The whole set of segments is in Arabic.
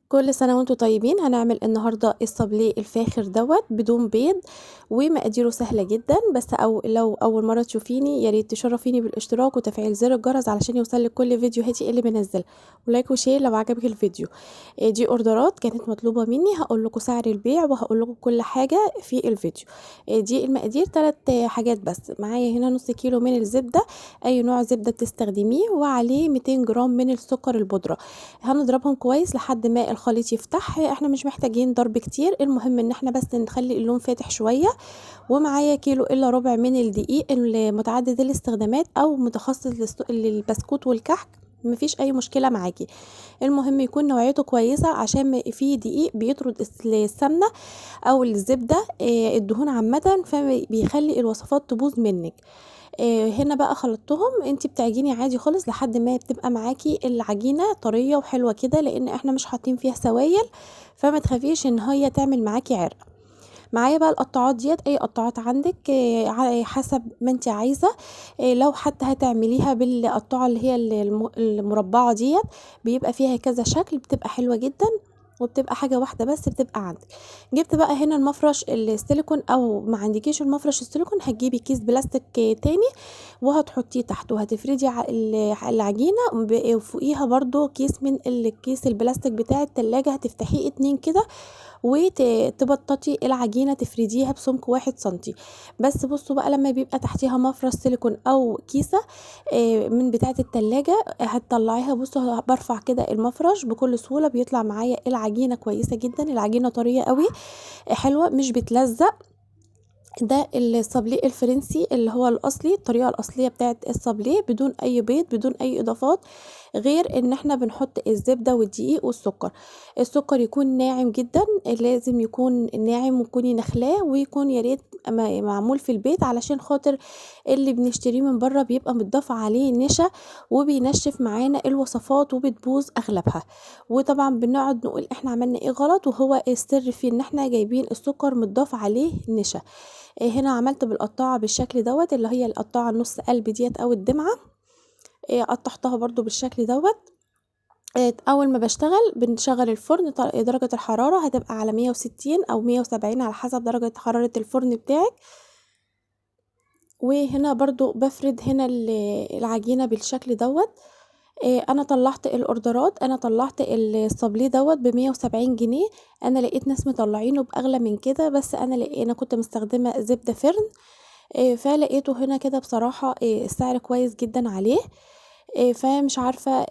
كل سنة وانتم طيبين. هنعمل النهاردة الصابليه الفاخر دوت بدون بيض، ومقاديره سهلة جدا. بس أو لو أول مرة تشوفيني يا ريت تشرفيني بالاشتراك وتفعيل زر الجرس علشان يوصلك كل فيديوهاتي اللي بنزلها، ولايك وشير لو عجبك الفيديو. دي اوردرات كانت مطلوبة مني، هقول لكم سعر البيع وهقول لكم كل حاجة في الفيديو. دي المقادير 3 حاجات بس. معايا هنا نص كيلو من الزبدة، أي نوع زبدة بتستخدميه، وعليه 200 جرام من السكر البودرة. هنضربهم كويس لحد ما الخليط يفتح. احنا مش محتاجين ضرب كتير، المهم ان احنا بس نخلي اللون فاتح شوية. ومعايا كيلو الا ربع من الدقيق المتعدد الاستخدامات او متخصص للبسكوت والكحك، مفيش اي مشكلة معاكي. المهم يكون نوعيته كويسة عشان في دقيق بيطرد السمنة او الزبدة، الدهون عامة، فبيخلي الوصفات تبوظ منك. هنا بقى خلطتهم، انتي بتعجني عادي خالص لحد ما بتبقى معاكي العجينة طرية وحلوة كده، لان احنا مش حاطين فيها سوائل، فما تخافيش ان هي تعمل معاكي عرق. معايا بقى القطاعات ديت، اي قطاعات عندك حسب ما انت عايزه. لو حتى هتعمليها بالقطاعه اللي هي المربعه ديت، بيبقى فيها كذا شكل، بتبقى حلوه جدا، وبتبقى حاجه واحده بس بتبقى عندك. جبت بقى هنا المفرش السيليكون، او ما عندكيش المفرش السيليكون هتجيبي كيس بلاستيك تاني، وهتحطيه تحت، وهتفردي العجينه وفوقيها برضو كيس من الكيس البلاستيك بتاع التلاجة، هتفتحيه 2 كده، وتبططي العجينة تفرديها بسمك 1 سنتي بس. بصوا بقى لما بيبقى تحتيها مفرش سيليكون او كيسة من بتاعة التلاجة، هتطلعيها. بصوا برفع كده المفرش بكل سهولة، بيطلع معايا العجينة كويسة جدا، العجينة طرية قوي، حلوة مش بتلزق. ده الصابليه الفرنسي اللي هو الاصلي، الطريقه الاصليه بتاعه الصابليه، بدون اي بيض، بدون اي اضافات، غير ان احنا بنحط الزبده والدقيق والسكر. السكر يكون ناعم جدا، لازم يكون ناعم، وكوني نخلاه، ويكون يا ريت معمول في البيت، علشان خاطر اللي بنشتريه من بره بيبقى متضاف عليه نشا، وبينشف معانا الوصفات وبتبوظ اغلبها. وطبعا بنقعد نقول احنا عملنا ايه غلط، وهو السر في ان احنا جايبين السكر متضاف عليه نشا. هنا عملت بالقطاعة بالشكل دوت، اللي هي القطاعة النص قلب ديت او الدمعة. قطعتها برضو بالشكل دوت. اول ما بشتغل بنشغل الفرن، درجة الحرارة هتبقى على 160 او 170 على حسب درجة حرارة الفرن بتاعك. وهنا برضو بفرد هنا العجينة بالشكل دوت. انا طلعت الاوردرات، انا طلعت الصابليه دوت ب170 جنيه. انا لقيت ناس مطلعينه باغلى من كده، بس انا كنت مستخدمه زبده فرن، فلقيته هنا كده بصراحة السعر كويس جدا عليه. فمش عارفة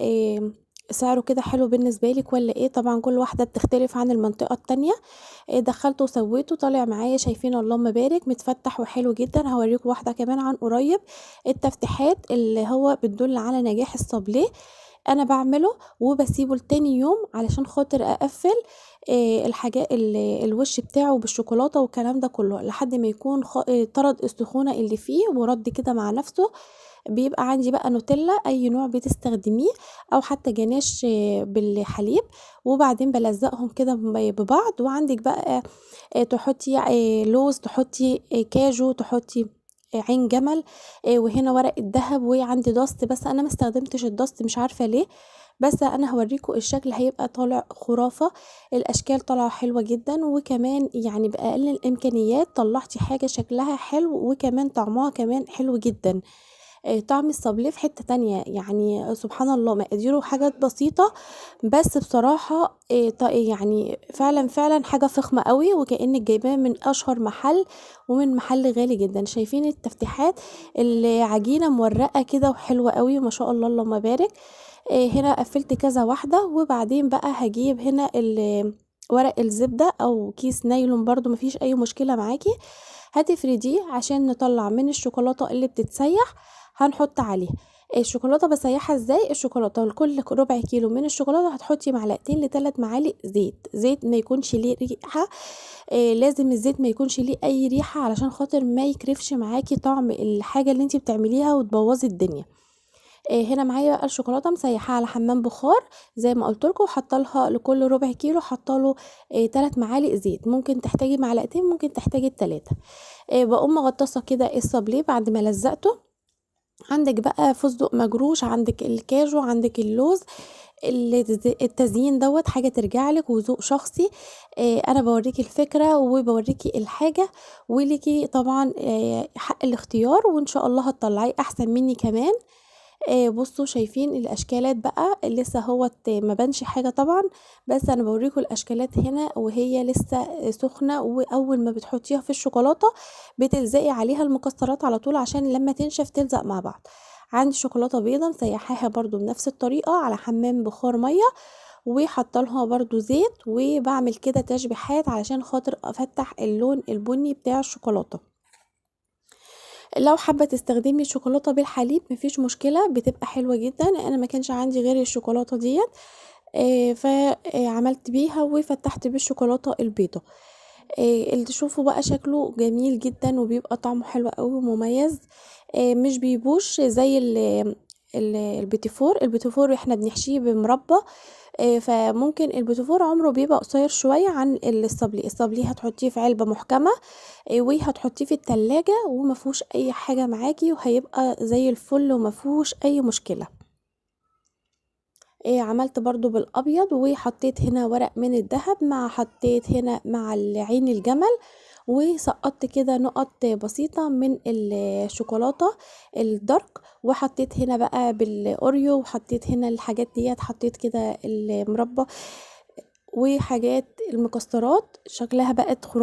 سعره كده حلو بالنسبة لك ولا ايه؟ طبعا كل واحدة بتختلف عن المنطقة التانية. دخلته وسويته طالع معايا، شايفين اللهم بارك، متفتح وحلو جدا. هوريكم واحدة كمان عن قريب. التفتيحات اللي هو بتدل على نجاح الصابليه، انا بعمله وبسيبه لتاني يوم علشان خاطر اقفل الحاجات الوش بتاعه بالشوكولاته والكلام ده كله، لحد ما يكون طرد السخونه اللي فيه ورد كده مع نفسه. بيبقى عندي بقى نوتيلا، اي نوع بتستخدميه، او حتى جناش بالحليب، وبعدين بلزقهم كده ببعض. وعندك بقى تحطي لوز، تحطي كاجو، تحطي عين جمل، وهنا ورق الذهب، وعندي دست، بس انا ما استخدمتش الدست مش عارفه ليه. بس انا هوريكم الشكل هيبقى طالع خرافه، الاشكال طالعه حلوه جدا، وكمان يعني باقل الامكانيات طلعتي حاجه شكلها حلو، وكمان طعمها كمان حلو جدا. طعم الصابليه في حتة تانية، يعني سبحان الله، مقاديره حاجات بسيطة، بس بصراحة يعني فعلا فعلا حاجة فخمة قوي، وكأنك جايباه من أشهر محل، ومن محل غالي جدا. شايفين التفتيحات، العجينة مورقة كده وحلوة قوي، ما شاء الله اللهم بارك. هنا قفلت كذا واحدة، وبعدين بقى هجيب هنا ورق الزبدة او كيس نايلون، برضو مفيش اي مشكلة معاكي. هتفرديه عشان نطلع من الشوكولاتة اللي بتتسيح، هنحط عليها الشوكولاتة. بسيحها ازاي؟ الشوكولاتة لكل ربع كيلو من الشوكولاتة هتحطي 2 ل3 معالق زيت. زيت ما يكونش ليه ريحة، لازم الزيت ما يكونش ليه اي ريحة، علشان خاطر ما يكرفش معاكي طعم الحاجة اللي انتي بتعمليها وتبوظي الدنيا. هنا معايا بقى الشوكولاته مسيحاها على حمام بخار زي ما قلت لكم، حاطه لها لكل ربع كيلو، حاطه له 3 معالق زيت، ممكن تحتاجي معلقتين، ممكن تحتاجي 3. بقوم مغطسه كده الصابليه بعد ما لزقته، عندك بقى فستق مجروش، عندك الكاجو، عندك اللوز، التزيين دوّة حاجة ترجع لِك وذوق شخصي. أنا باورّيكِ الفكرة وباورّيكِ الحاجة، وليكِ طبعًا حق الاختيار، وإن شاء الله هتطلّعيه أحسن منّي كمان. بُصّوا شايفين الأشكالات بقى لسه أهوّة ما بانش حاجة طبعًا، بس أنا باورّيكم الأشكالات هنا وهي لسه سخنة، وأول ما بتحطّيها في الشوكولاتة بتلزقي عليها المكسرات على طول عشان لمّا تنشف تلزق مع بعض. عندي شوكولاتة بيضا مسيّحاها برضه بنفس الطريقة على حمّام بخار مَيّة، وحاطة لها برضه زيت، وباعمل كده تشبيحات علشان خاطر أفتّح اللون البني بتاع الشوكولاتة. لو حابة تستخدمي شوكولاتة بالحليب ما فيش مشكلة، بتبقى حلوة جدًا، أنا ما كانش عندي غير الشوكولاتة ديّة، ف عملت بيها وفتّحت بالشوكولاتة البيضا. اللي تشوفوا بقى شكله جميل جدًا وبيبقى طعمه حلو أوي ومميز، مش بيبوظ زي البيتي فور. البيتي فور إحنا بنحشيه بمربى، فممكن البيتي فور عمره بيبقى قصير شوية عن الصابلي. الصابلي هتحطيه في علبة محكمة، وهتحطيه في التلاجة وما فيهوش أي حاجة معاكِ، وهيبقى زي الفل وما فيهوش أي مشكلة. عملت برضه بالأبيض وحطيت هنا ورق من الدهب، حطيت هنا مع عين الجمل، وسقطت كده نقط بسيطة من الشوكولاتة الدارك، وحطيت هنا بقى بالأوريو، وحطيت هنا الحاجات ديّة، حطيت كده المربى وحاجات المكسرات شكلها بقت خرافي.